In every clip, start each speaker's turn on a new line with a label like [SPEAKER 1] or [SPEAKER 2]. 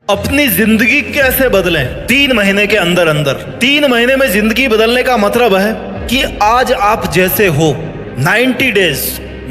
[SPEAKER 1] अपनी जिंदगी कैसे बदलें 3 महीने के अंदर अंदर। 3 महीने में जिंदगी बदलने का मतलब है कि आज आप जैसे हो 90 डेज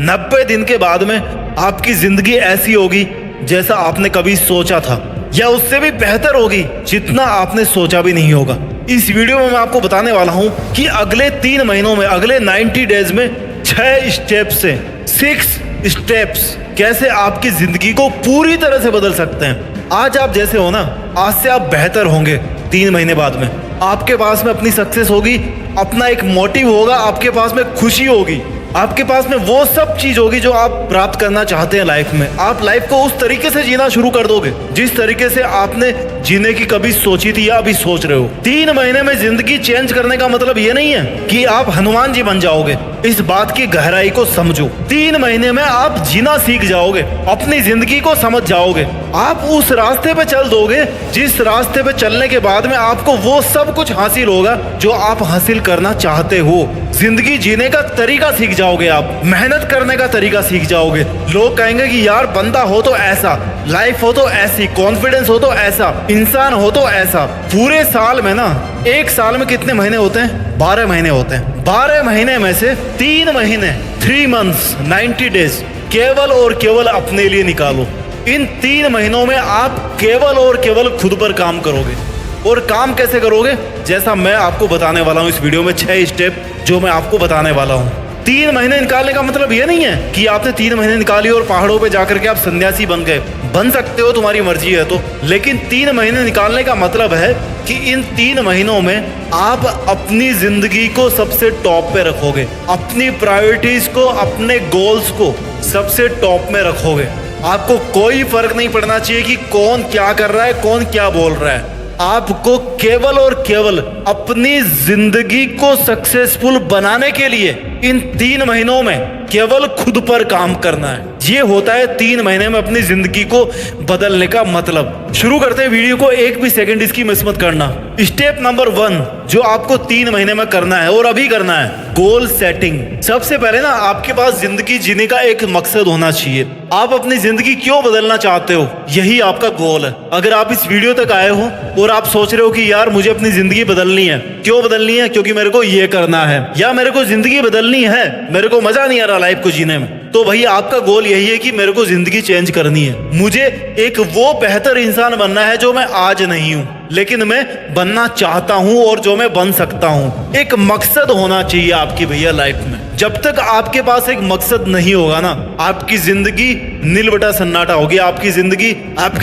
[SPEAKER 1] 90 दिन के बाद में आपकी जिंदगी ऐसी होगी जैसा आपने कभी सोचा था, या उससे भी बेहतर होगी जितना आपने सोचा भी नहीं होगा। इस वीडियो में मैं आपको बताने वाला हूं कि अगले 3 महीनों में, अगले 90 डेज में 6 स्टेप्स से 6 स्टेप्स कैसे आपकी जिंदगी को पूरी तरह से बदल सकते हैं। आज आप जैसे हो ना, आज से आप बेहतर होंगे 3 महीने बाद में। आपके पास में अपनी सक्सेस होगी, अपना एक मोटिव होगा, आपके पास में खुशी होगी, आपके पास में वो सब चीज होगी जो आप प्राप्त करना चाहते हैं लाइफ में। आप लाइफ को उस तरीके से जीना शुरू कर दोगे जिस तरीके से आपने जीने की कभी सोची थी या अभी सोच रहे हो। 3 महीने में जिंदगी चेंज करने का मतलब ये नहीं है कि आप हनुमान जी बन जाओगे। इस बात की गहराई को समझो। 3 महीने में आप जीना सीख जाओगे, अपनी जिंदगी को समझ जाओगे। आप उस रास्ते पे चल दोगे जिस रास्ते पे चलने के बाद में आपको वो सब कुछ हासिल होगा जो आप हासिल करना चाहते हो। जिंदगी जीने का तरीका सीख जाओगे, आप मेहनत करने का तरीका सीख जाओगे। लोग कहेंगे कि यार बंदा हो तो ऐसा, लाइफ हो तो ऐसी, कॉन्फिडेंस हो तो ऐसा, इंसान हो तो ऐसा। पूरे साल में ना, एक साल में कितने महीने होते हैं? 12 महीने होते हैं। 12 महीने में से 3 महीने 3 मंथ्स 90 डेज केवल और केवल अपने लिए निकालो। इन 3 महीनों में आप केवल और केवल खुद पर काम करोगे। और काम कैसे करोगे? जैसा मैं आपको बताने वाला हूं इस वीडियो में, 6 स्टेप जो मैं आपको बताने वाला हूं। 3 महीने निकालने का मतलब ये नहीं है कि आपने 3 महीने निकाली और पहाड़ों पे जाकर के आप सन्यासी बन गए। बन सकते हो, तुम्हारी मर्जी है तो, लेकिन 3 महीने निकालने का मतलब है कि इन 3 महीनों में आप अपनी जिंदगी को सबसे टॉप पे रखोगे, अपनी प्रायोरिटीज को, अपने गोल्स को सबसे टॉप में रखोगे। आपको कोई फर्क नहीं पड़ना चाहिए कि कौन क्या कर रहा है, कौन क्या बोल रहा है। आपको केवल और केवल अपनी जिंदगी को सक्सेसफुल बनाने के लिए इन 3 महीनों में केवल खुद पर काम करना है। ये होता है 3 महीने में अपनी जिंदगी को बदलने का मतलब। शुरू करते हैं वीडियो को, एक भी सेकंड इसकी मिस मत करना। स्टेप नंबर 1 जो आपको 3 महीने में करना है और अभी करना है, गोल सेटिंग। सबसे पहले ना आपके पास जिंदगी जीने का एक मकसद होना चाहिए। आप अपनी जिंदगी क्यों बदलना चाहते हो, यही आपका गोल है। अगर आप इस वीडियो तक आए हो और आप सोच रहे हो कि यार मुझे अपनी जिंदगी बदलनी है, क्यों बदलनी है? क्योंकि मेरे को ये करना है, या मेरे को जिंदगी बदलनी है, मेरे को मजा नहीं आ रहा लाइफ को जीने में, तो भाई आपका गोल यही है कि मेरे को जिंदगी चेंज करनी है। मुझे एक वो बेहतर इंसान बनना है जो मैं आज नहीं हूं, लेकिन मैं बनना चाहता हूं और जो मैं बन सकता हूं। एक मकसद होना चाहिए आपकी भैया लाइफ में। जब तक आपके पास एक मकसद नहीं होगा ना, आपकी जिंदगी नीलबटा सन्नाटा होगी। आपकी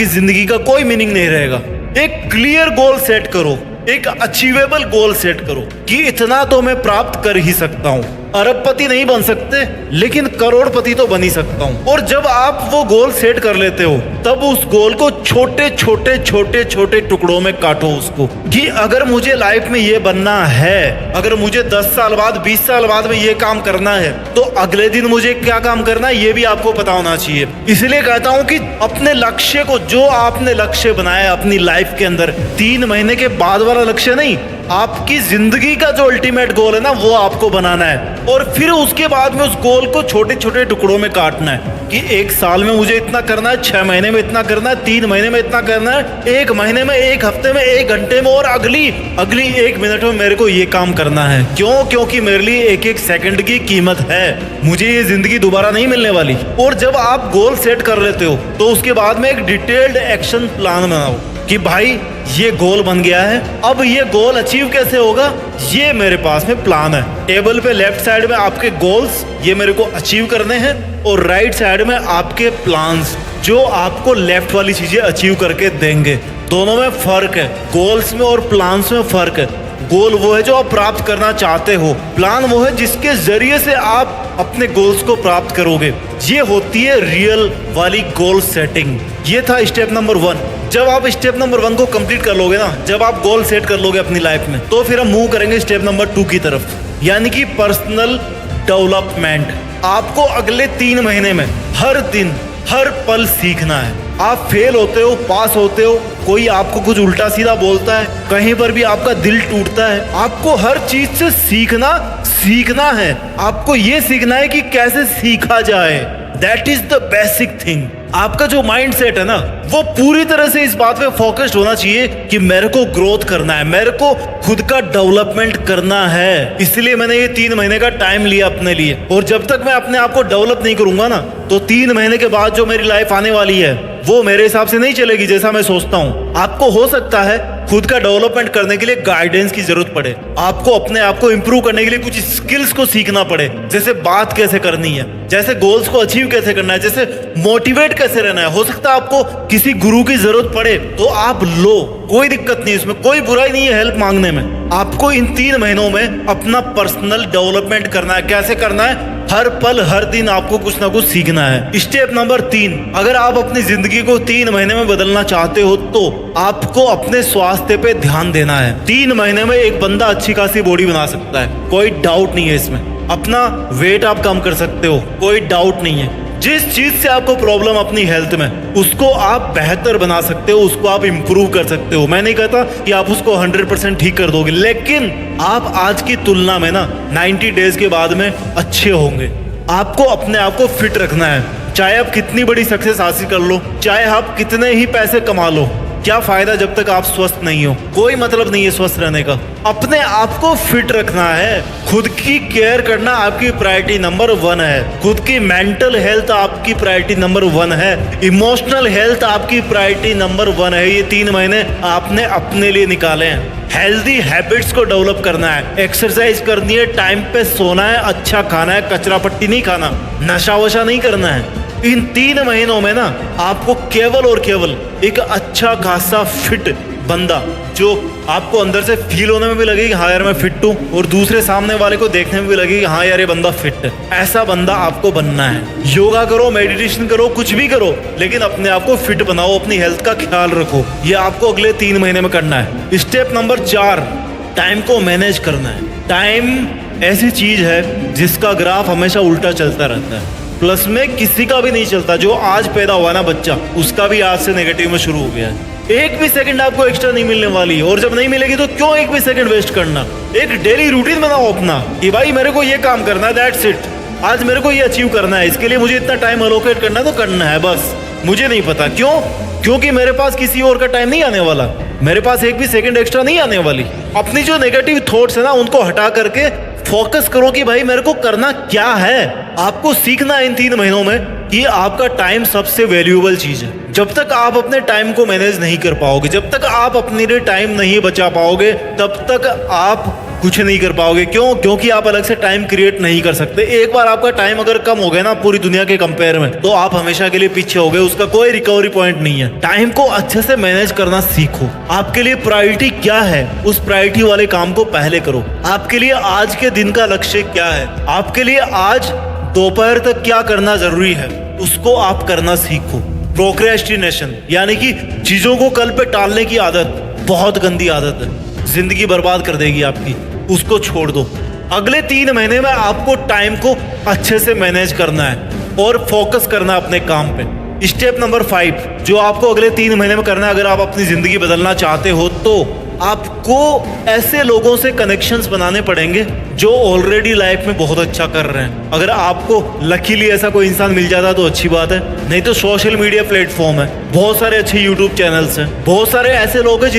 [SPEAKER 1] जिंदगी का कोई मीनिंग नहीं रहेगा। एक क्लियर गोल सेट करो, एक अचीवेबल गोल सेट करो कि इतना तो मैं प्राप्त कर ही सकता हूं। अरबपति नहीं बन सकते, लेकिन करोड़पति तो बन ही सकता हूं। और जब आप वो गोल सेट कर लेते हो, तब उस गोल को छोटे छोटे टुकड़ों में काटो उसको, कि अगर मुझे लाइफ में ये बनना है, अगर मुझे 10 साल बाद, 20 साल बाद में ये काम करना है, तो अगले दिन मुझे क्या काम करना है ये भी आपको पता होना चाहिए। इसलिए कहता हूं कि अपने लक्ष्य को, जो आपने लक्ष्य बनाया अपनी लाइफ के अंदर, 3 महीने के बाद वाला लक्ष्य नहीं, आपकी जिंदगी का जो अल्टीमेट गोल है ना, वो आपको बनाना है। और फिर उसके बाद में उस गोल को छोटे छोटे टुकड़ों में काटना है कि 1 साल में मुझे इतना करना है, 6 महीने में इतना करना है, 3 महीने में इतना करना है, 1 महीने में, 1 हफ्ते में, 1 घंटे में, और अगली 1 मिनट में मेरे को ये काम करना है। क्यों? क्योंकि मेरे लिए 1 सेकंड की कीमत है। मुझे ये जिंदगी दोबारा नहीं मिलने वाली। और जब आप गोल सेट कर लेते हो तो उसके बाद में एक डिटेल्ड एक्शन प्लान बनाओ कि भाई ये गोल बन गया है, अब ये गोल अचीव कैसे होगा, ये मेरे पास में प्लान है। टेबल पे लेफ्ट साइड में आपके गोल्स, ये मेरे को अचीव करने हैं, और राइट साइड में आपके प्लान्स जो आपको लेफ्ट वाली चीजें अचीव करके देंगे। दोनों में फर्क है, गोल्स में और प्लान्स में फर्क है। गोल वो है जो आप प्राप्त करना चाहते हो, प्लान वो है जिसके जरिए से आप अपने गोल्स को प्राप्त करोगे। ये होती है रियल वाली गोल सेटिंग। ये था स्टेप नंबर 1। जब आप स्टेप नंबर 1 को कंप्लीट कर लोगे ना, जब आप गोल सेट कर लोगे अपनी लाइफ में, तो फिर हम मूव करेंगे स्टेप नंबर 2 की तरफ, यानी कि पर्सनल डेवलपमेंट। आपको अगले 3 महीने में हर दिन, हर पल सीखना है। आप फेल होते हो, पास होते हो, कोई आपको कुछ उल्टा सीधा बोलता है, कहीं पर भी आपका दिल टूटता है, आपको हर चीज से सीखना है। आपको ये सीखना है कि कैसे सीखा जाए। That is the basic thing. आपका जो माइंड सेट है ना, वो पूरी तरह से इस बात पे फोकस्ड होना चाहिए कि मेरे को ग्रोथ करना है, मेरे को खुद का डेवलपमेंट करना है। इसलिए मैंने ये 3 महीने का टाइम लिया अपने लिए। और जब तक मैं अपने आप को डेवलप नहीं करूंगा ना, तो 3 महीने के बाद जो मेरी लाइफ आने वाली है वो मेरे हिसाब से नहीं चलेगी जैसा मैं सोचता हूँ। आपको हो सकता है खुद का डेवलपमेंट करने के लिए गाइडेंस की जरूरत पड़े, आपको अपने आप को इंप्रूव करने के लिए कुछ स्किल्स को सीखना पड़े, जैसे बात कैसे करनी है, जैसे गोल्स को अचीव कैसे करना है, जैसे मोटिवेट कैसे रहना है। हो सकता है आपको किसी गुरु की जरूरत पड़े तो आप लो, कोई दिक्कत नहीं, इसमें कोई बुराई नहीं है हेल्प मांगने में। आपको इन 3 महीनों में अपना पर्सनल डेवलपमेंट करना है। कैसे करना है? हर पल हर दिन आपको कुछ ना कुछ सीखना है। स्टेप नंबर 3, अगर आप अपनी जिंदगी को 3 महीने में बदलना चाहते हो तो आपको अपने स्वास्थ्य पे ध्यान देना है। 3 महीने में एक बंदा अच्छी खासी बॉडी बना सकता है, कोई डाउट नहीं है इसमें। अपना वेट आप कम कर सकते हो, कोई डाउट नहीं है। जिस चीज से आपको प्रॉब्लम अपनी हेल्थ में, उसको आप बेहतर बना सकते हो, उसको आप इंप्रूव कर सकते हो। मैं नहीं कहता कि आप उसको 100% ठीक कर दोगे, लेकिन आप आज की तुलना में ना 90 डेज के बाद में अच्छे होंगे। आपको अपने आप को फिट रखना है, चाहे आप कितनी बड़ी सक्सेस हासिल कर लो, चाहे आप कितने ही पैसे कमा लो, क्या फायदा जब तक आप स्वस्थ नहीं हो? कोई मतलब नहीं है स्वस्थ रहने का। अपने आप को फिट रखना है, खुद की केयर करना आपकी प्रायोरिटी नंबर 1 है। खुद की मेंटल हेल्थ आपकी प्रायोरिटी नंबर 1 है, इमोशनल हेल्थ आपकी प्रायोरिटी नंबर 1 है। ये 3 महीने आपने अपने लिए निकाले हैं। हेल्दी हैबिट्स को डेवलप करना है, एक्सरसाइज करनी है, टाइम पे सोना है, अच्छा खाना है, कचरा पट्टी नहीं खाना, नशा वशा नहीं करना है। इन 3 महीनों में ना आपको केवल और केवल एक अच्छा खासा फिट बंदा, जो आपको अंदर से फील होने में भी लगे कि हाँ यार मैं फिट हूँ, और दूसरे सामने वाले को देखने में भी लगे कि हाँ यार ये बंदा फिट है, ऐसा बंदा आपको बनना है। योगा करो, मेडिटेशन करो, कुछ भी करो, लेकिन अपने आप को फिट बनाओ, अपनी हेल्थ का ख्याल रखो। ये आपको अगले 3 महीने में करना है। स्टेप नंबर 4, टाइम को मैनेज करना है। टाइम ऐसी चीज है जिसका ग्राफ हमेशा उल्टा चलता रहता है, प्लस में किसी का भी नहीं चलता। जो आज पैदा हुआ ना बच्चा, उसका भी आज से नेगेटिव में शुरू हो गया है। एक भी सेकंड आपको एक्स्ट्रा नहीं मिलने वाली, और जब नहीं मिलेगी तो क्यों एक भी सेकंड वेस्ट करना। एक डेली रूटीन बनाओ अपना कि भाई मेरे को ये काम करना है, दैट्स इट। आज मेरे को ये अचीव करना है, इसके लिए मुझे इतना टाइम अलोकेट करना है तो करना है बस। मुझे नहीं पता क्यों, क्योंकि मेरे पास किसी और का टाइम नहीं आने वाला, मेरे पास एक भी सेकंड एक्स्ट्रा नहीं आने वाली। अपनी जो नेगेटिव थॉट्स है ना, उनको हटा करके फोकस करो कि भाई मेरे को करना क्या है। आपको सीखना है इन 3 महीनों में कि आपका टाइम सबसे वैल्यूएबल चीज है। जब तक आप अपने टाइम को मैनेज नहीं कर पाओगे, जब तक आप अपने लिए टाइम नहीं बचा पाओगे, तब तक आप कुछ नहीं कर पाओगे। क्यों? क्योंकि आप अलग से टाइम क्रिएट नहीं कर सकते। एक बार आपका टाइम अगर कम हो गया ना पूरी दुनिया के कंपेयर में, तो आप हमेशा के लिए पीछे हो गए, उसका कोई रिकवरी पॉइंट नहीं है। टाइम को अच्छे से मैनेज करना सीखो। आपके लिए प्रायोरिटी क्या है, उस प्रायोरिटी वाले काम को पहले करो। आपके लिए आज के दिन का लक्ष्य क्या है, आपके लिए आज दोपहर तक क्या करना जरूरी है, उसको आप करना सीखो। प्रोक्रेस्टिनेशन यानी कि चीजों को कल पे टालने की आदत बहुत गंदी आदत है, जिंदगी बर्बाद कर देगी आपकी, उसको छोड़ दो। अगले 3 महीने में आपको टाइम को अच्छे से मैनेज करना है और फोकस करना अपने काम पे। स्टेप नंबर 5 जो आपको अगले 3 महीने में करना है, अगर आप अपनी जिंदगी बदलना चाहते हो तो आपको ऐसे लोगों से कनेक्शंस बनाने पड़ेंगे जो ऑलरेडी लाइफ में बहुत अच्छा कर रहे हैं। अगर आपको लकीली ऐसा कोई इंसान मिल जाता तो अच्छी बात है, नहीं तो सोशल मीडिया प्लेटफॉर्म है, बहुत सारे अच्छे यूट्यूब चैनल्स हैं, बहुत सारे ऐसे लोग हैं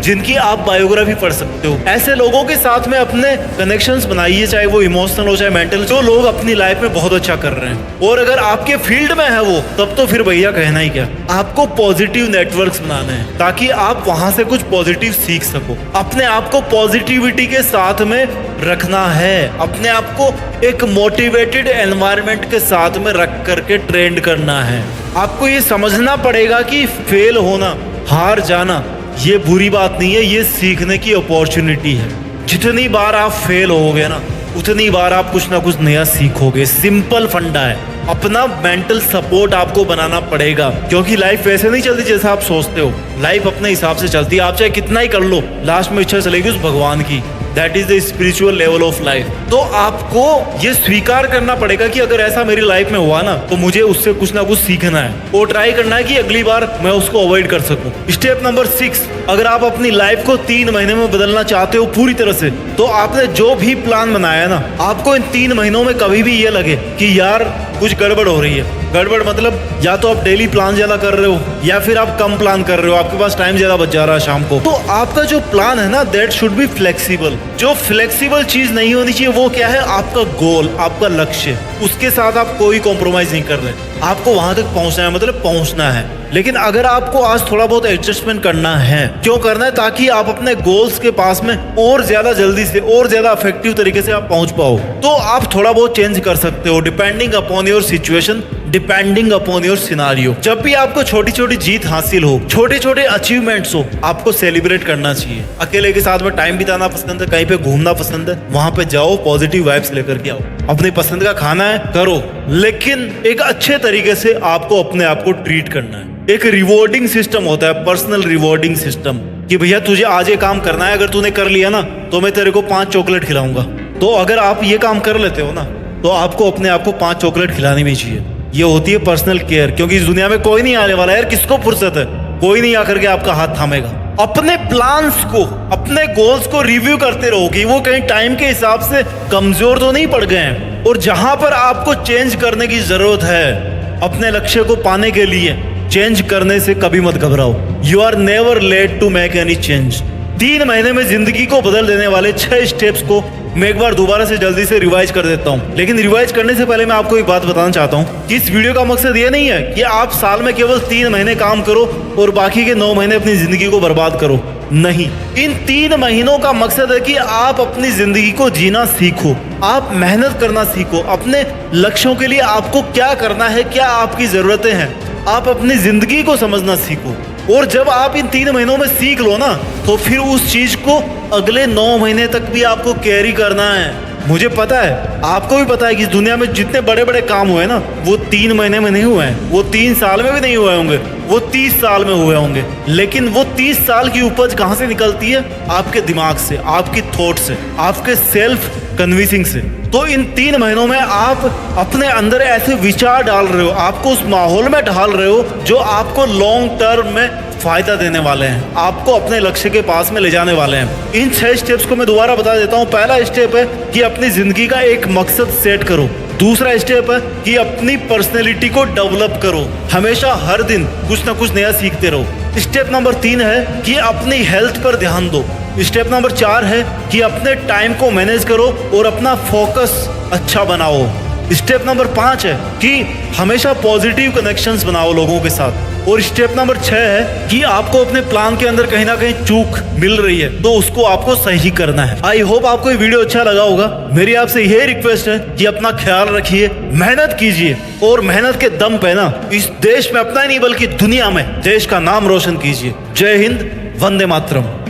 [SPEAKER 1] जिनकी आप बायोग्राफी पढ़ सकते हो। ऐसे लोगों के साथ में अपने कनेक्शंस बनाइए, चाहे वो इमोशनल हो चाहे मेंटल, जो लोग अपनी लाइफ में बहुत अच्छा कर रहे हैं। और अगर आपके फील्ड में है वो, तब तो फिर भैया कहना ही क्या। आपको पॉजिटिव नेटवर्क्स बनाने हैं ताकि आप वहां से कुछ पॉजिटिव सीख सको। अपने आप को पॉजिटिविटी के साथ में रखना है, अपने आप को एक मोटिवेटेड एनवायरनमेंट के साथ में रख करके ट्रेंड करना है। आपको ये समझना पड़ेगा कि फेल होना, हार जाना ये बुरी बात नहीं है, ये सीखने की अपॉर्चुनिटी है। जितनी बार आप फेल होगे ना, उतनी बार आप कुछ ना कुछ नया सीखोगे। सिंपल फंडा है। अपना मेंटल सपोर्ट आपको बनाना पड़ेगा, क्योंकि लाइफ वैसे नहीं चलती जैसा आप सोचते हो। लाइफ अपने हिसाब से चलती है, आप चाहे कितना ही कर लो, लास्ट में इच्छा चलेगी उस भगवान की। That is the spiritual level of life. तो आपको ये स्वीकार करना पड़ेगा कि अगर ऐसा मेरी लाइफ में हुआ ना, तो मुझे उससे कुछ ना कुछ सीखना है और ट्राई करना है कि अगली बार मैं उसको अवॉइड कर सकूं। स्टेप नंबर 6 अगर आप अपनी लाइफ को 3 महीने में बदलना चाहते हो पूरी तरह से, तो आपने जो भी प्लान बनाया ना, आपको इन 3 महीनों में कभी भी ये लगे कि यार कुछ गड़बड़ हो रही है, गड़बड़ मतलब या तो आप डेली प्लान ज्यादा कर रहे हो या फिर आप कम प्लान कर रहे हो, आपके पास टाइम ज्यादा बच जा रहा है शाम को। तो आपका जो प्लान है ना, दैट शुड बी फ्लेक्सिबल। जो फ्लेक्सिबल चीज नहीं होनी चाहिए वो क्या है, आपका गोल, आपका लक्ष्य, उसके साथ आप कोई कॉम्प्रोमाइज नहीं कर रहे। आपको वहां तक पहुंचना है, मतलब पहुंचना है। लेकिन अगर आपको आज थोड़ा बहुत एडजस्टमेंट करना है, क्यों करना है, ताकि आप अपने गोल्स के पास में और ज्यादा जल्दी से और ज्यादा इफेक्टिव तरीके से आप पहुंच पाओ, तो आप थोड़ा बहुत चेंज कर सकते हो depending upon your situation, depending upon your scenario. जब भी आपको छोटी छोटी जीत हासिल हो, छोटे छोटे अचीवमेंट्स हो, आपको सेलिब्रेट करना चाहिए। अकेले के साथ में टाइम बिताना पसंद है, कहीं पे घूमना पसंद है, वहां पे जाओ, पॉजिटिव वाइब्स लेकर के आओ। अपनी पसंद का खाना है, करो, लेकिन एक अच्छे तरीके से आपको अपने आप को ट्रीट करना है। एक रिवॉर्डिंग सिस्टम होता है, पर्सनल रिवॉर्डिंग सिस्टम, कि भैया तुझे आज ये काम करना है, अगर तूने कर लिया ना तो मैं तेरे को 5 चॉकलेट खिलाऊंगा। तो अगर आप ये काम कर लेते हो ना, तो आपको अपने आप को 5 चॉकलेट खिलानी भी चाहिए। ये होती है पर्सनल केयर, क्योंकि इस दुनिया में कोई नहीं आने वाला यार, किसको फुर्सत है, कोई नहीं आकर के आपका हाथ थामेगा। अपने प्लान्स को, अपने गोल्स को रिव्यू करते रहो कि वो कहीं टाइम के हिसाब से कमजोर तो नहीं पड़ गए हैं, और जहां पर आपको चेंज करने की जरूरत है अपने लक्ष्य को पाने के लिए, चेंज करने से कभी मत घबराओ। You are never late to make any change. 3 महीने में जिंदगी को बदल देने वाले 6 स्टेप्स को मैं एक बार दोबारा से जल्दी से रिवाइज कर देता हूँ। लेकिन रिवाइज करने से पहले मैं आपको एक बात बताना चाहता हूँ कि इस वीडियो का मकसद ये नहीं है कि आप साल में केवल 3 महीने काम करो और बाकी के 9 महीने अपनी जिंदगी को बर्बाद करो। नहीं, इन 3 महीनों का मकसद है कि आप अपनी जिंदगी को जीना सीखो, आप मेहनत करना सीखो, अपने लक्ष्यों के लिए आपको क्या करना है, क्या आपकी जरूरतें हैं, आप अपनी जिंदगी को समझना सीखो। और जब आप इन 3 महीनों में सीख लो ना, तो फिर उस चीज को अगले 9 महीने तक भी आपको कैरी करना है। मुझे पता है, आपको भी पता है कि इस दुनिया में जितने बड़े बड़े काम हुए ना, वो 3 महीने में नहीं हुए हैं, वो 3 साल में भी नहीं हुए होंगे, वो 30 साल में हुए होंगे। लेकिन वो 30 साल की उपज कहाँ से निकलती है? आपके दिमाग से, आपकी थॉट से, आपके सेल्फ कन्विंसिंग से। तो इन 3 महीनों में आप अपने अंदर ऐसे विचार डाल रहे हो, आपको उस माहौल में ढाल रहे हो जो आपको लॉन्ग टर्म में फायदा देने वाले हैं, आपको अपने लक्ष्य के पास में ले जाने वाले हैं। इन 6 स्टेप्स को मैं दोबारा बता देता हूँ। पहला स्टेप है कि अपनी जिंदगी का एक मकसद सेट करो। दूसरा स्टेप है कि अपनी पर्सनैलिटी को डेवलप करो, हमेशा हर दिन कुछ ना कुछ नया सीखते रहो। स्टेप नंबर 3 है कि अपनी हेल्थ पर ध्यान दो। स्टेप नंबर 4 है कि अपने टाइम को मैनेज करो और अपना फोकस अच्छा बनाओ। स्टेप नंबर 5 है कि हमेशा पॉजिटिव कनेक्शंस बनाओ लोगों के साथ। और स्टेप नंबर 6 है कि आपको अपने प्लान के अंदर कहीं ना कहीं चूक मिल रही है, तो उसको आपको सही करना है। आई होप आपको ये वीडियो अच्छा लगा होगा। मेरी आपसे यही रिक्वेस्ट है कि अपना ख्याल रखिए, मेहनत कीजिए, और मेहनत के दम पे ना इस देश में अपना ही नहीं बल्कि दुनिया में देश का नाम रोशन कीजिए। जय हिंद, वंदे मातरम।